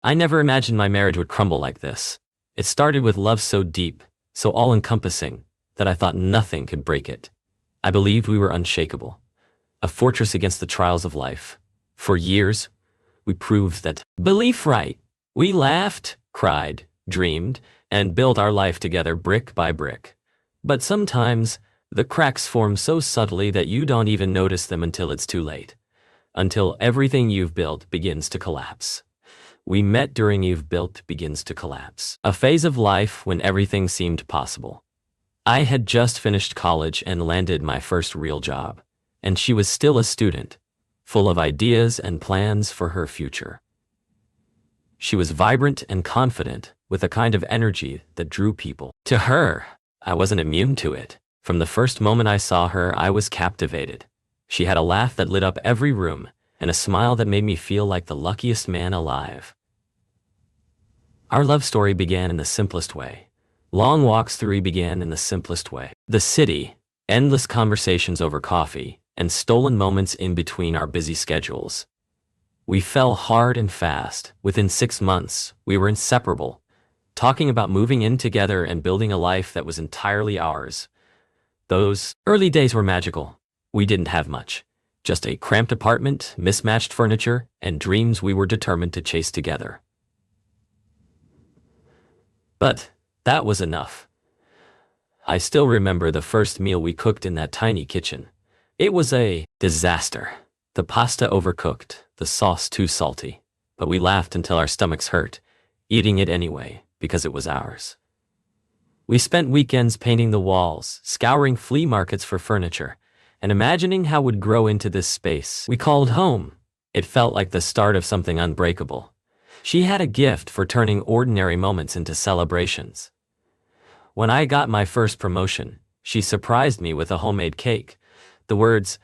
I never imagined my marriage would crumble like this. It started with love so deep, so all-encompassing, that I thought nothing could break it. I believed we were unshakable, a fortress against the trials of life. For years, we proved that belief right. We laughed, cried, dreamed, and built our life together brick by brick. But sometimes, the cracks form so subtly that you don't even notice them until it's too late. Until everything you've built begins to collapse. We met during You've Built Begins to Collapse, a phase of life when everything seemed possible. I had just finished college and landed my first real job, and she was still a student, full of ideas and plans for her future. She was vibrant and confident, with a kind of energy that drew people to her. I wasn't immune to it. From the first moment I saw her, I was captivated. She had a laugh that lit up every room, and a smile that made me feel like the luckiest man alive. Our love story began in the simplest way. Long walks through began in the simplest way. The city, endless conversations over coffee, and stolen moments in between our busy schedules. We fell hard and fast. Within 6 months, we were inseparable, talking about moving in together and building a life that was entirely ours. Those early days were magical. We didn't have much. Just a cramped apartment, mismatched furniture, and dreams we were determined to chase together. But that was enough. I still remember the first meal we cooked in that tiny kitchen. It was a disaster. The pasta overcooked, the sauce too salty, but we laughed until our stomachs hurt, eating it anyway, because it was ours. We spent weekends painting the walls, scouring flea markets for furniture, and imagining how we'd grow into this space we called home. It felt like the start of something unbreakable. She had a gift for turning ordinary moments into celebrations. When I got my first promotion, she surprised me with a homemade cake. The words,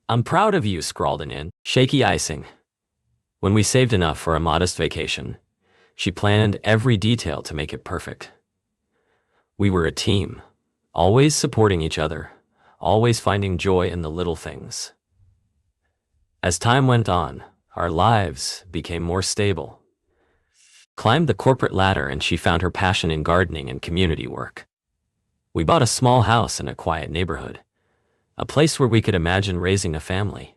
"I'm proud of you," scrawled in shaky icing. When we saved enough for a modest vacation, she planned every detail to make it perfect. We were a team, always supporting each other, always finding joy in the little things. As time went on, our lives became more stable. Climbed the corporate ladder, and she found her passion in gardening and community work. We bought a small house in a quiet neighborhood, a place where we could imagine raising a family.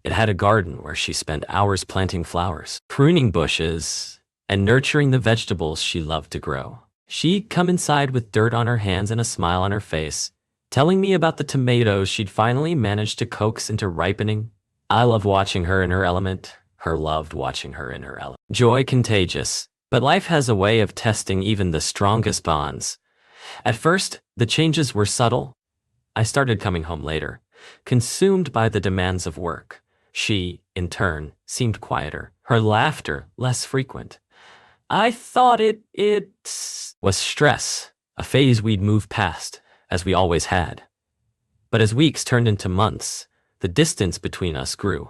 It had a garden where she spent hours planting flowers, pruning bushes, and nurturing the vegetables she loved to grow. She'd come inside with dirt on her hands and a smile on her face, telling me about the tomatoes she'd finally managed to coax into ripening. I loved watching her in her element. Her loved watching her in her element. Joy contagious, but life has a way of testing even the strongest bonds. At first, the changes were subtle. I started coming home later, consumed by the demands of work. She, in turn, seemed quieter, her laughter less frequent. I thought it was stress, a phase we'd moved past, as we always had. But as weeks turned into months, the distance between us grew.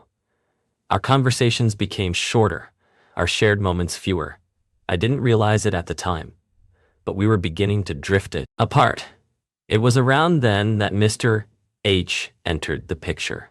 Our conversations became shorter, our shared moments fewer. I didn't realize it at the time, but we were beginning to drift it apart. It was around then that Mr. H entered the picture.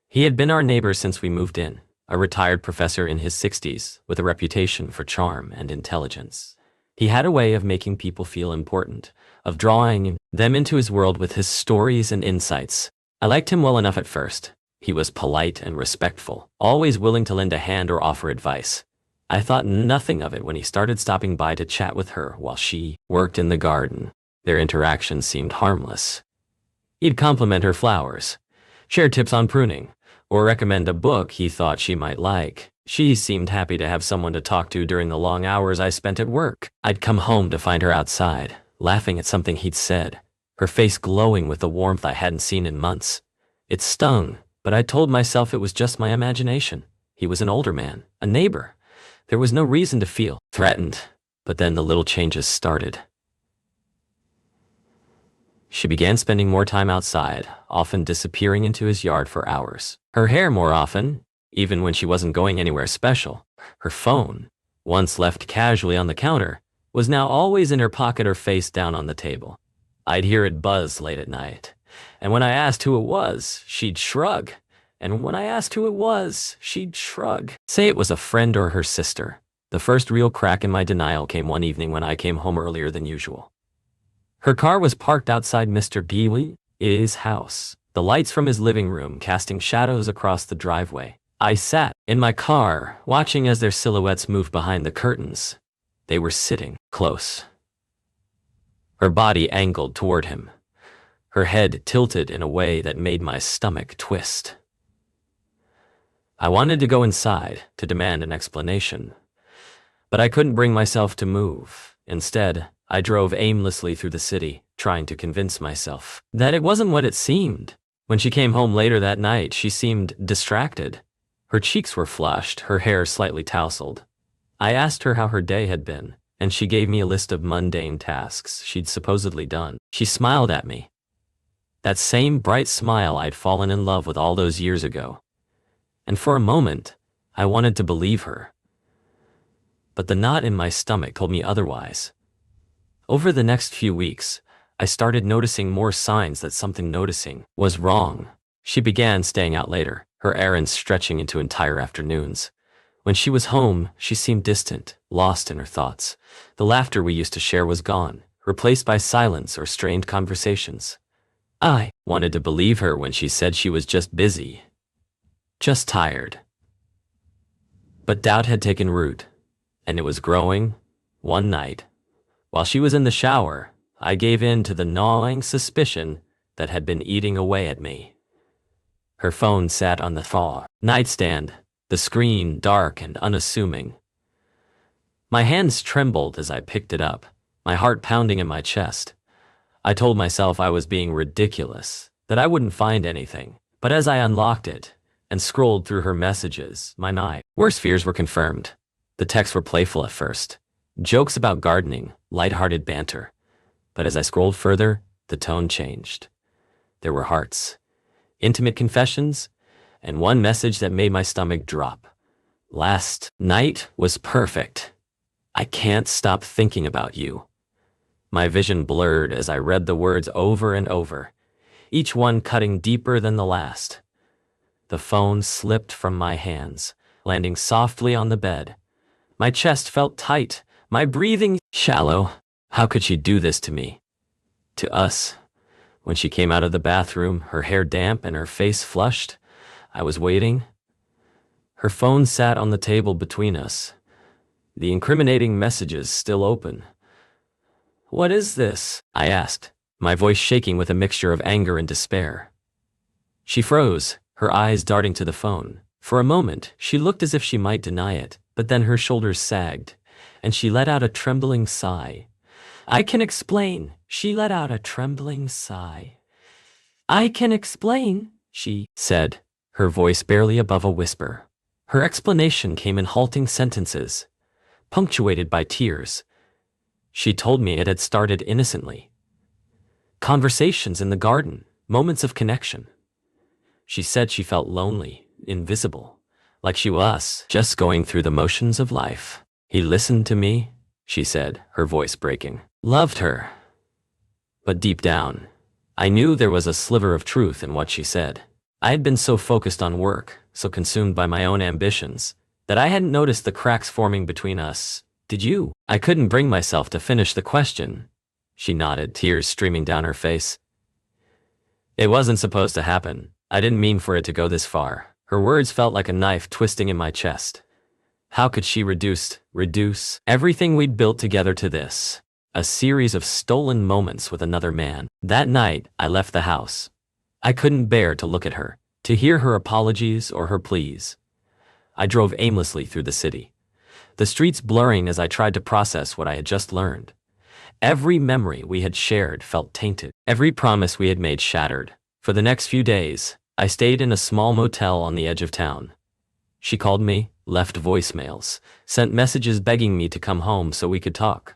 He had been our neighbor since we moved in, a retired professor in his 60s with a reputation for charm and intelligence. He had a way of making people feel important, of drawing them into his world with his stories and insights. I liked him well enough at first. He was polite and respectful, always willing to lend a hand or offer advice. I thought nothing of it when he started stopping by to chat with her while she worked in the garden. Their interaction seemed harmless. He'd compliment her flowers, share tips on pruning, or recommend a book he thought she might like. She seemed happy to have someone to talk to during the long hours I spent at work. I'd come home to find her outside, laughing at something he'd said, her face glowing with the warmth I hadn't seen in months. It stung, but I told myself it was just my imagination. He was an older man, a neighbor. There was no reason to feel threatened, but then the little changes started. She began spending more time outside, often disappearing into his yard for hours. Her hair more often, even when she wasn't going anywhere special. Her phone, once left casually on the counter, was now always in her pocket or face down on the table. I'd hear it buzz late at night, and when I asked who it was, she'd shrug. And when I asked who it was, she'd shrug, say it was a friend or her sister. The first real crack in my denial came one evening when I came home earlier than usual. Her car was parked outside Mr. B's house, the lights from his living room casting shadows across the driveway. I sat in my car, watching as their silhouettes moved behind the curtains. They were sitting close. Her body angled toward him, her head tilted in a way that made my stomach twist. I wanted to go inside to demand an explanation, but I couldn't bring myself to move. Instead, I drove aimlessly through the city, trying to convince myself that it wasn't what it seemed. When she came home later that night, she seemed distracted. Her cheeks were flushed, her hair slightly tousled. I asked her how her day had been, and she gave me a list of mundane tasks she'd supposedly done. She smiled at me. That same bright smile I'd fallen in love with all those years ago. And for a moment, I wanted to believe her. But the knot in my stomach told me otherwise. Over the next few weeks, I started noticing more signs that something noticing was wrong. She began staying out later, her errands stretching into entire afternoons. When she was home, she seemed distant, lost in her thoughts. The laughter we used to share was gone, replaced by silence or strained conversations. I wanted to believe her when she said she was just busy, just tired. But doubt had taken root, and it was growing. One night, while she was in the shower, I gave in to the gnawing suspicion that had been eating away at me. Her phone sat on the far nightstand, the screen dark and unassuming. My hands trembled as I picked it up, my heart pounding in my chest. I told myself I was being ridiculous, that I wouldn't find anything. But as I unlocked it and scrolled through her messages, my worst fears were confirmed. The texts were playful at first, jokes about gardening, lighthearted banter. But as I scrolled further, the tone changed. There were hearts, intimate confessions, and one message that made my stomach drop. Last night was perfect. I can't stop thinking about you. My vision blurred as I read the words over and over, each one cutting deeper than the last. The phone slipped from my hands, landing softly on the bed. My chest felt tight, my breathing shallow. How could she do this to me? To us. When she came out of the bathroom, her hair damp and her face flushed, I was waiting. Her phone sat on the table between us, the incriminating messages still open. "What is this?" I asked, my voice shaking with a mixture of anger and despair. She froze, her eyes darting to the phone. For a moment, she looked as if she might deny it, but then her shoulders sagged, and she let out a trembling sigh. "I can explain." She let out a trembling sigh. "I can explain," she said, her voice barely above a whisper. Her explanation came in halting sentences, punctuated by tears. She told me it had started innocently. Conversations in the garden, moments of connection. She said she felt lonely, invisible, like she was just going through the motions of life. "He listened to me," she said, her voice breaking. "Loved her." But deep down, I knew there was a sliver of truth in what she said. I had been so focused on work, so consumed by my own ambitions, that I hadn't noticed the cracks forming between us. "Did you?" I couldn't bring myself to finish the question. She nodded, tears streaming down her face. "It wasn't supposed to happen. I didn't mean for it to go this far." Her words felt like a knife twisting in my chest. How could she reduce everything we'd built together to this? A series of stolen moments with another man. That night, I left the house. I couldn't bear to look at her, to hear her apologies or her pleas. I drove aimlessly through the city, the streets blurring as I tried to process what I had just learned. Every memory we had shared felt tainted, every promise we had made shattered. For the next few days, I stayed in a small motel on the edge of town. She called me, left voicemails, sent messages begging me to come home so we could talk.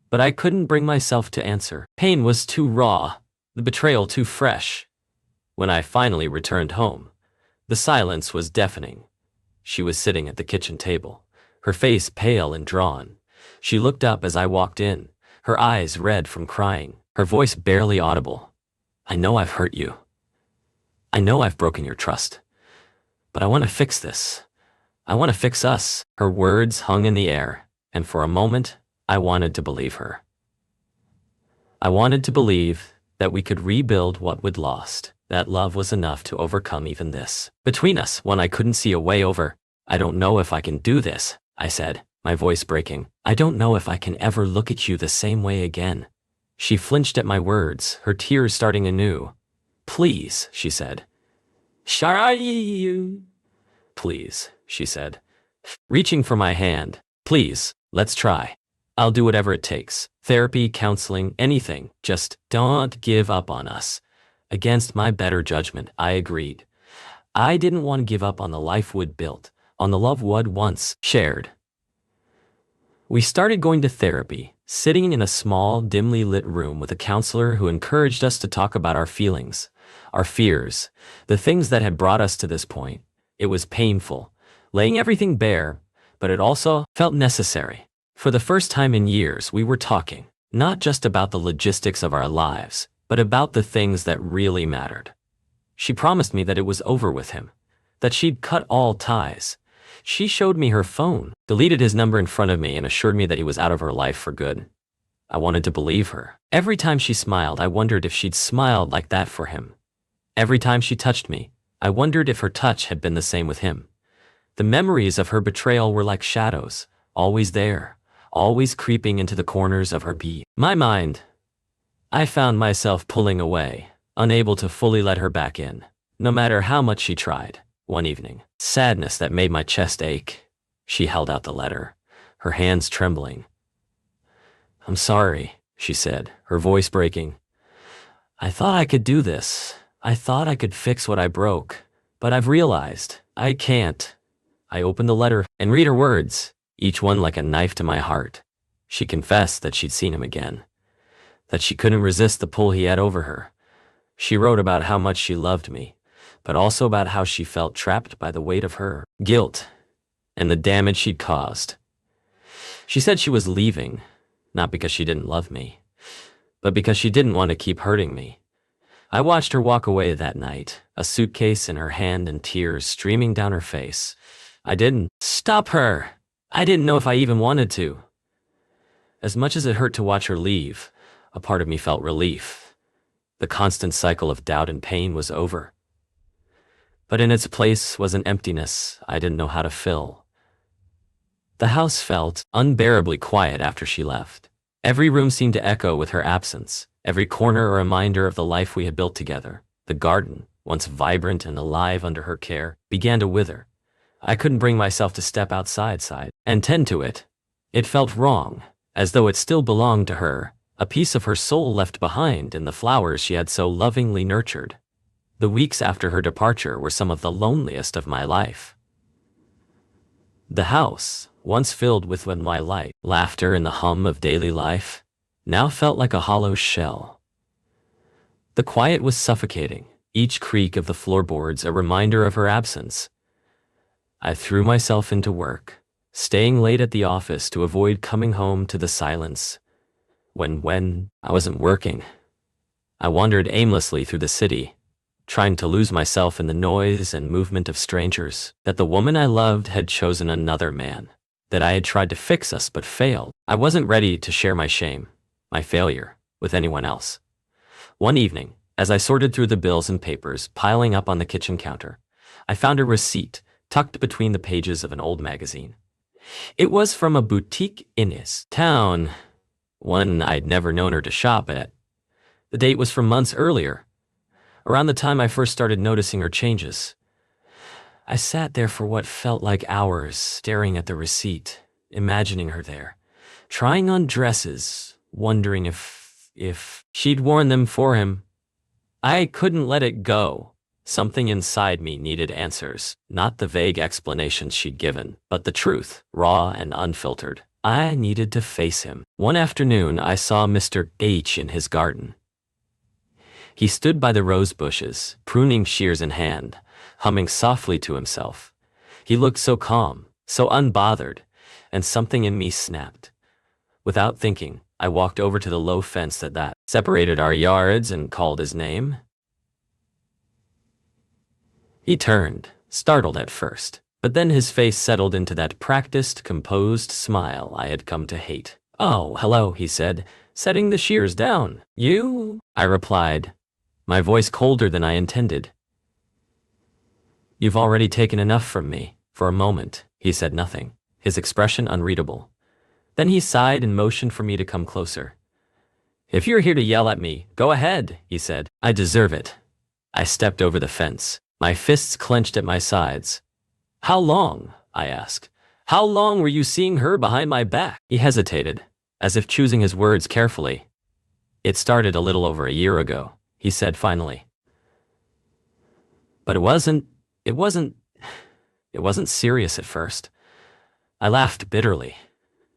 But I couldn't bring myself to answer. Pain was too raw, the betrayal too fresh. When I finally returned home, the silence was deafening. She was sitting at the kitchen table, her face pale and drawn. She looked up as I walked in, her eyes red from crying, her voice barely audible. "I know I've hurt you. I know I've broken your trust. But I want to fix this. I want to fix us. Her words hung in the air, and for a moment, I wanted to believe her. I wanted to believe that we could rebuild what we'd lost, that love was enough to overcome even this. Between us, when I couldn't see a way over, I don't know if I can do this, I said, my voice breaking. I don't know if I can ever look at you the same way again. She flinched at my words, her tears starting anew. Please, she said. Shall Please, she said, reaching for my hand. Please, let's try. I'll do whatever it takes. Therapy, counseling, anything. Just don't give up on us. Against my better judgment, I agreed. I didn't want to give up on the life we'd built, on the love we'd once shared. We started going to therapy, sitting in a small, dimly lit room with a counselor who encouraged us to talk about our feelings, our fears, the things that had brought us to this point. It was painful, laying everything bare, but it also felt necessary. For the first time in years, we were talking, not just about the logistics of our lives, but about the things that really mattered. She promised me that it was over with him, that she'd cut all ties. She showed me her phone, deleted his number in front of me, and assured me that he was out of her life for good. I wanted to believe her. Every time she smiled, I wondered if she'd smiled like that for him. Every time she touched me, I wondered if her touch had been the same with him. The memories of her betrayal were like shadows, always there, always creeping into the corners of her my mind. I found myself pulling away, unable to fully let her back in, no matter how much she tried. One evening, sadness that made my chest ache. She held out the letter, her hands trembling. I'm sorry, she said, her voice breaking. I thought I could do this. I thought I could fix what I broke, but I've realized I can't. I opened the letter and read her words, each one like a knife to my heart. She confessed that she'd seen him again, that she couldn't resist the pull he had over her. She wrote about how much she loved me, but also about how she felt trapped by the weight of her guilt and the damage she'd caused. She said she was leaving, not because she didn't love me, but because she didn't want to keep hurting me. I watched her walk away that night, a suitcase in her hand and tears streaming down her face. I didn't stop her. I didn't know if I even wanted to. As much as it hurt to watch her leave, a part of me felt relief. The constant cycle of doubt and pain was over. But in its place was an emptiness I didn't know how to fill. The house felt unbearably quiet after she left. Every room seemed to echo with her absence, every corner a reminder of the life we had built together. The garden, once vibrant and alive under her care, began to wither. I couldn't bring myself to step outside and tend to it. It felt wrong, as though it still belonged to her, a piece of her soul left behind in the flowers she had so lovingly nurtured. The weeks after her departure were some of the loneliest of my life. The house, once filled with my light, laughter, and the hum of daily life, now felt like a hollow shell. The quiet was suffocating, each creak of the floorboards a reminder of her absence. I threw myself into work, staying late at the office to avoid coming home to the silence. When I wasn't working, I wandered aimlessly through the city, trying to lose myself in the noise and movement of strangers, that the woman I loved had chosen another man, that I had tried to fix us but failed. I wasn't ready to share my shame, my failure, with anyone else. One evening, as I sorted through the bills and papers piling up on the kitchen counter, I found a receipt tucked between the pages of an old magazine. It was from a boutique in his town, one I'd never known her to shop at. The date was from months earlier, around the time I first started noticing her changes. I sat there for what felt like hours, staring at the receipt, imagining her there, trying on dresses, wondering if she'd worn them for him. I couldn't let it go. Something inside me needed answers, not the vague explanations she'd given, but the truth, raw and unfiltered. I needed to face him. One afternoon, I saw Mr. H in his garden. He stood by the rose bushes, pruning shears in hand, humming softly to himself. He looked so calm, so unbothered, and something in me snapped. Without thinking, I walked over to the low fence that separated our yards and called his name. He turned, startled at first. But then his face settled into that practiced, composed smile I had come to hate. "Oh, hello," he said, setting the shears down. "You?" I replied, my voice colder than I intended. "You've already taken enough from me." For a moment, he said nothing, his expression unreadable. Then he sighed and motioned for me to come closer. "If you're here to yell at me, go ahead," he said. "I deserve it." I stepped over the fence, my fists clenched at my sides. "How long?" I asked. "How long were you seeing her behind my back?" He hesitated, as if choosing his words carefully. "It started a little over a year ago," he said finally. "But it wasn't serious at first." I laughed bitterly.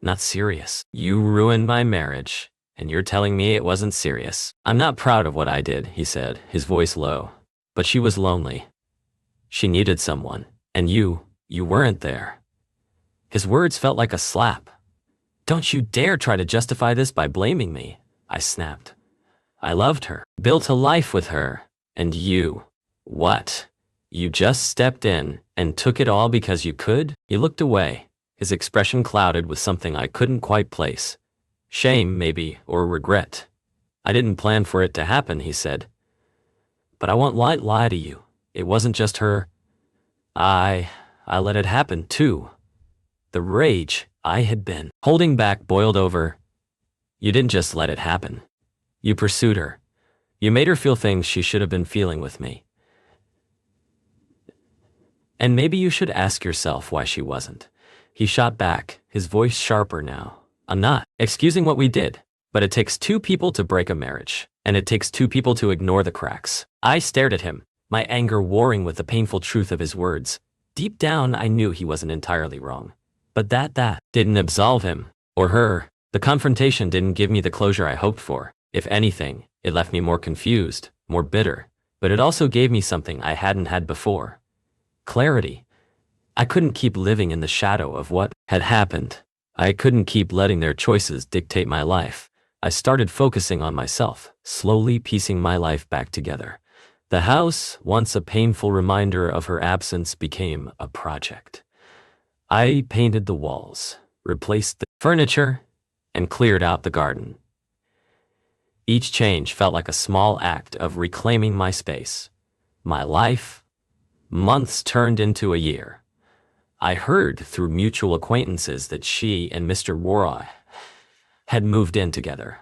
"Not serious? You ruined my marriage, and you're telling me it wasn't serious?" "I'm not proud of what I did," he said, his voice low. "But she was lonely. She needed someone, and you weren't there." His words felt like a slap. "Don't you dare try to justify this by blaming me," I snapped. "I loved her, built a life with her, and you, what? You just stepped in and took it all because you could?" He looked away, his expression clouded with something I couldn't quite place. Shame, maybe, or regret. "I didn't plan for it to happen," he said. "But I won't lie to you. It wasn't just her. I let it happen, too." The rage I had been holding back boiled over. "You didn't just let it happen. You pursued her. You made her feel things she should have been feeling with me. And maybe you should ask yourself why she wasn't." He shot back, his voice sharper now. "I'm not excusing what we did, but it takes two people to break a marriage, and it takes two people to ignore the cracks." I stared at him, my anger warring with the painful truth of his words. Deep down, I knew he wasn't entirely wrong. But that didn't absolve him, or her. The confrontation didn't give me the closure I hoped for. If anything, it left me more confused, more bitter, but it also gave me something I hadn't had before. Clarity. I couldn't keep living in the shadow of what had happened. I couldn't keep letting their choices dictate my life. I started focusing on myself, slowly piecing my life back together. The house, once a painful reminder of her absence, became a project. I painted the walls, replaced the furniture, and cleared out the garden. Each change felt like a small act of reclaiming my space, my life. Months turned into a year. I heard through mutual acquaintances that she and Mr. Warroy had moved in together.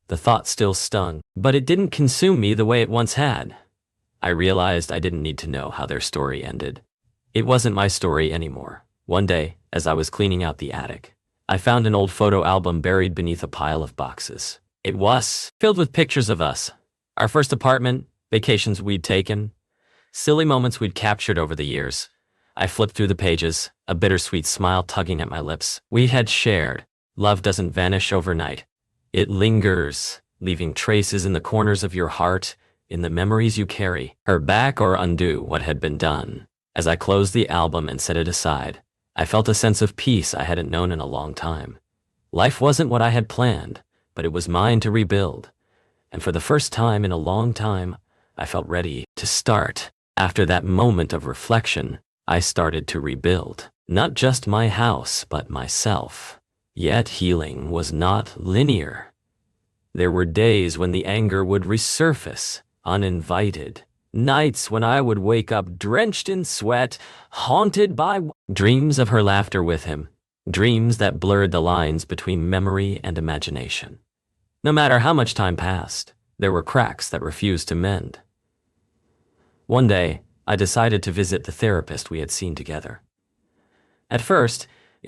The thought still stung, but it didn't consume me the way it once had. I realized I didn't need to know how their story ended. It wasn't my story anymore. One day, as I was cleaning out the attic, I found an old photo album buried beneath a pile of boxes. It was filled with pictures of us, our first apartment, vacations we'd taken, silly moments we'd captured over the years. I flipped through the pages, a bittersweet smile tugging at my lips. We had shared. Love doesn't vanish overnight. It lingers, leaving traces in the corners of your heart, in the memories you carry. Her back or undo what had been done. As I closed the album and set it aside, I felt a sense of peace I hadn't known in a long time. Life wasn't what I had planned, but it was mine to rebuild. And for the first time in a long time, I felt ready to start. After that moment of reflection, I started to rebuild. Not just my house, but myself. Yet healing was not linear. There were days when the anger would resurface, uninvited. Nights when I would wake up drenched in sweat, haunted by dreams of her laughter with him. Dreams that blurred the lines between memory and imagination. No matter how much time passed, there were cracks that refused to mend. One day, I decided to visit the therapist we had seen together. It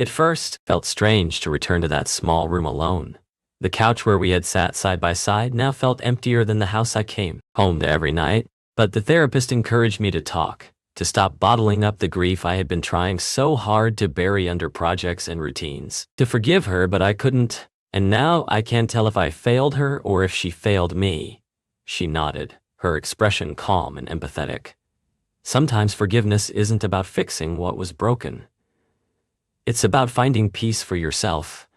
felt strange to return to that small room alone. The couch where we had sat side by side now felt emptier than the house I came home to every night. But the therapist encouraged me to talk, to stop bottling up the grief I had been trying so hard to bury under projects and routines. To forgive her, but I couldn't. And now I can't tell if I failed her or if she failed me. She nodded, her expression calm and empathetic. Sometimes forgiveness isn't about fixing what was broken. It's about finding peace for yourself.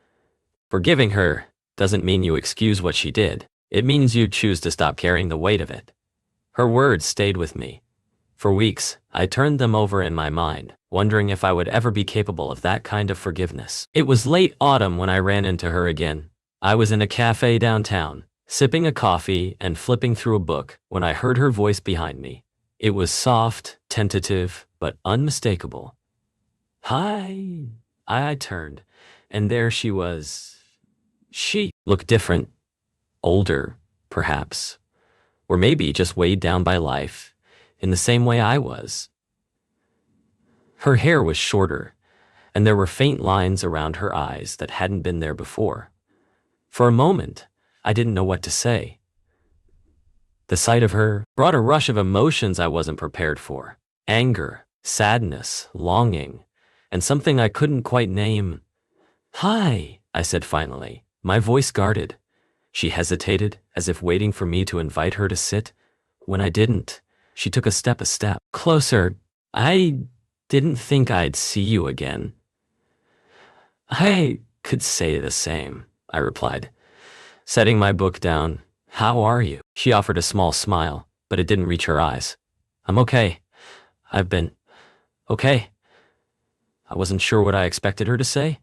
Forgiving her doesn't mean you excuse what she did. It means you choose to stop carrying the weight of it. Her words stayed with me. For weeks, I turned them over in my mind, wondering if I would ever be capable of that kind of forgiveness. It was late autumn when I ran into her again. I was in a cafe downtown, sipping a coffee and flipping through a book when I heard her voice behind me. It was soft, tentative, but unmistakable. "Hi." I turned, and there she was. She looked different, older, perhaps, or maybe just weighed down by life, in the same way I was. Her hair was shorter, and there were faint lines around her eyes that hadn't been there before. For a moment, I didn't know what to say. The sight of her brought a rush of emotions I wasn't prepared for. Anger, sadness, longing, and something I couldn't quite name. "Hi," I said finally, my voice guarded. She hesitated, as if waiting for me to invite her to sit. When I didn't, she took a step closer. "I didn't think I'd see you again." "I could say the same," I replied, setting my book down. "How are you?" She offered a small smile, but it didn't reach her eyes. "I'm okay. I've been okay." I wasn't sure what I expected her to say.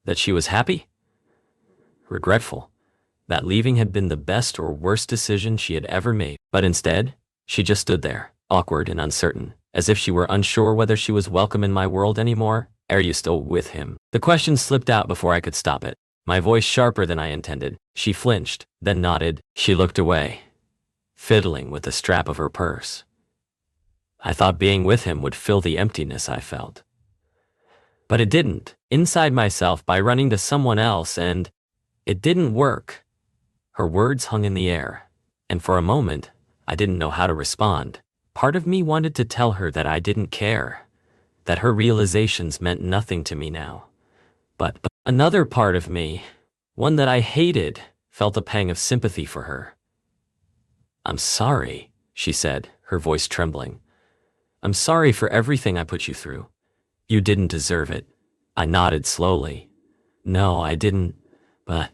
That she was happy? Regretful? That leaving had been the best or worst decision she had ever made. But instead, she just stood there, awkward and uncertain, as if she were unsure whether she was welcome in my world anymore. "Are you still with him?" The question slipped out before I could stop it, my voice sharper than I intended. She flinched, then nodded. She looked away, fiddling with the strap of her purse. I thought being with him would fill the emptiness I felt. But it didn't. Inside myself by running to someone else, and it didn't work. Her words hung in the air, and for a moment, I didn't know how to respond. Part of me wanted to tell her that I didn't care, that her realizations meant nothing to me now. But another part of me, one that I hated, felt a pang of sympathy for her. "I'm sorry," she said, her voice trembling. "I'm sorry for everything I put you through. You didn't deserve it." I nodded slowly. "No, I didn't, but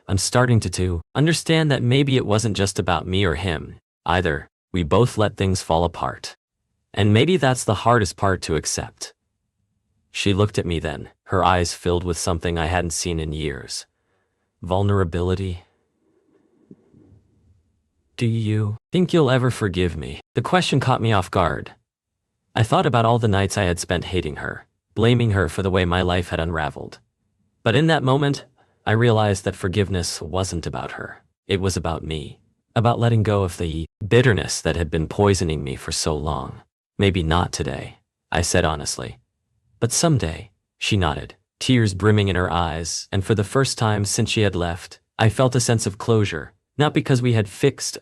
I'm starting to understand that maybe it wasn't just about me or him, either. We both let things fall apart. And maybe that's the hardest part to accept." She looked at me then, her eyes filled with something I hadn't seen in years. Vulnerability. "Do you think you'll ever forgive me?" The question caught me off guard. I thought about all the nights I had spent hating her, blaming her for the way my life had unraveled. But in that moment, I realized that forgiveness wasn't about her. It was about me, about letting go of the bitterness that had been poisoning me for so long. "Maybe not today," I said honestly. "But someday." She nodded, tears brimming in her eyes, and for the first time since she had left, I felt a sense of closure, not because we had fixed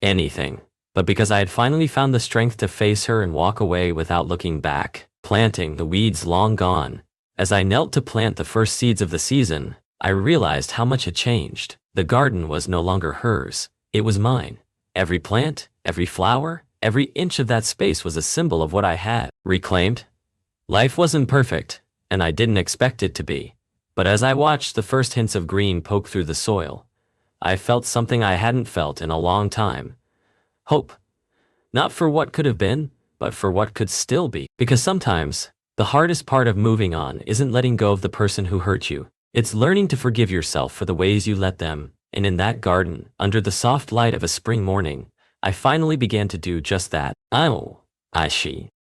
anything, but because I had finally found the strength to face her and walk away without looking back, planting the weeds long gone. As I knelt to plant the first seeds of the season, I realized how much had changed. The garden was no longer hers, it was mine. Every plant, every flower, every inch of that space was a symbol of what I had reclaimed. Life wasn't perfect, and I didn't expect it to be. But as I watched the first hints of green poke through the soil, I felt something I hadn't felt in a long time. Hope. Not for what could have been, but for what could still be. Because sometimes, the hardest part of moving on isn't letting go of the person who hurt you. It's learning to forgive yourself for the ways you let them. And in that garden, under the soft light of a spring morning, I finally began to do just that. She